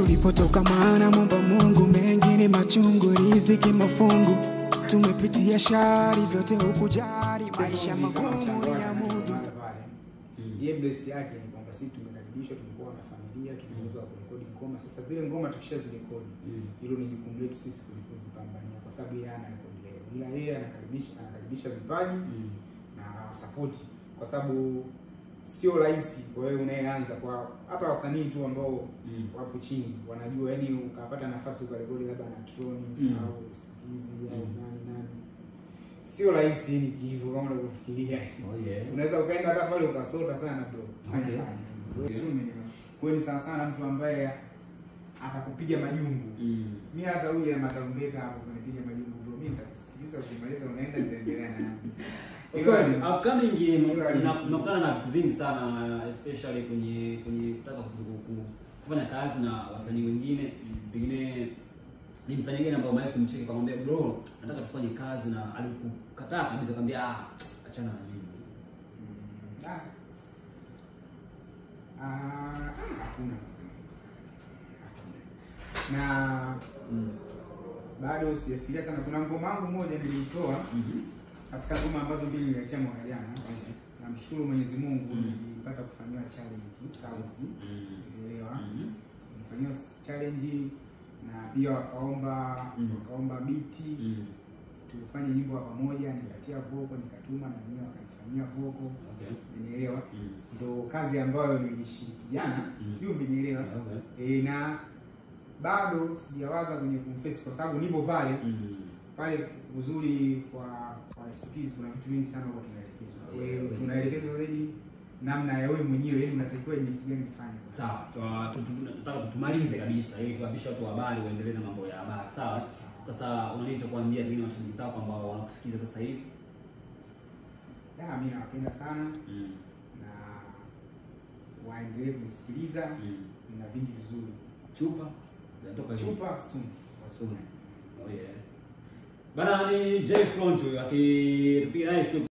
tulipotoka, maana Muumba Mungu mengi ni machungu, riziki mafungu, tumepitia shari vyote hukujali, maisha magumu ya mudu. Yeye bless yake ni kwamba sisi tumekaribishwa, tumekuwa na familia, tumeweza kurekodi ngoma. Sasa zile ngoma tukishazirekodi, hilo ni jukumu letu sisi kuzipambania, kwa sababu yeye ana rekodi leo, ila yeye anakaribisha vipaji na support, kwa sababu sio rahisi kwa wewe unayeanza, kwa hata wasanii tu ambao wapo chini wanajua, yani ukapata nafasi ukarekodi labda na Troni au Stukizi au nani sio rahisi ni hivyo kama unavyofikiria. Unaweza ukaenda hata pale ukasota sana bro. Kwa hiyo sana sana mtu ambaye atakupiga majungu. Mimi hata huyu ana matarumbeta hapo kunipiga majungu bro, mimi nitakusikiliza ukimaliza unaenda nitaendelea na upcoming tunakutana na vitu vingi sana, especially kwenye kutaka kufanya kazi na wasanii wengine. Pengine ni msanii gani ambao mimi kumcheki kumwambia bro nataka tufanye kazi, na alikukataa kabisa akamwambia achana na mimi? Hakuna. Na bado sijafikiria sana. Kuna ngoma yangu moja nilitoa katika ngoma ambazo mbili niliachia mwaka jana. Namshukuru Mwenyezi Mungu nilipata kufanywa challenge South. Unaelewa? Nilifanywa challenge na pia wakaomba biti. Tulifanya nyimbo pamoja, nikatia vocal, nikatuma na wenyewe wakanifanyia vocal. Unaelewa? Ndio kazi ambayo nilishirikiana, sio umenielewa? Na bado sijawaza kwenye kumface kwa sababu nipo pale. Pale uzuri kwa Stukizi kuna vitu vingi sana huko tunaelekezwa. Wewe tunaelekezwa zaidi namna ya wewe mwenyewe, yani unatakiwa jinsi gani kufanya. Sawa, tunataka tumalize kabisa ili tuwapishe watu habari waendelee na mambo ya habari. Sawa. Sasa unaniita kuambia pengine mashabiki zako ambao wanakusikiza sasa hivi? Mimi nawapenda sana na waendelee kunisikiliza, na vingi vizuri. Chupa natoka chupa soon. Bana ni J Front akipiga nice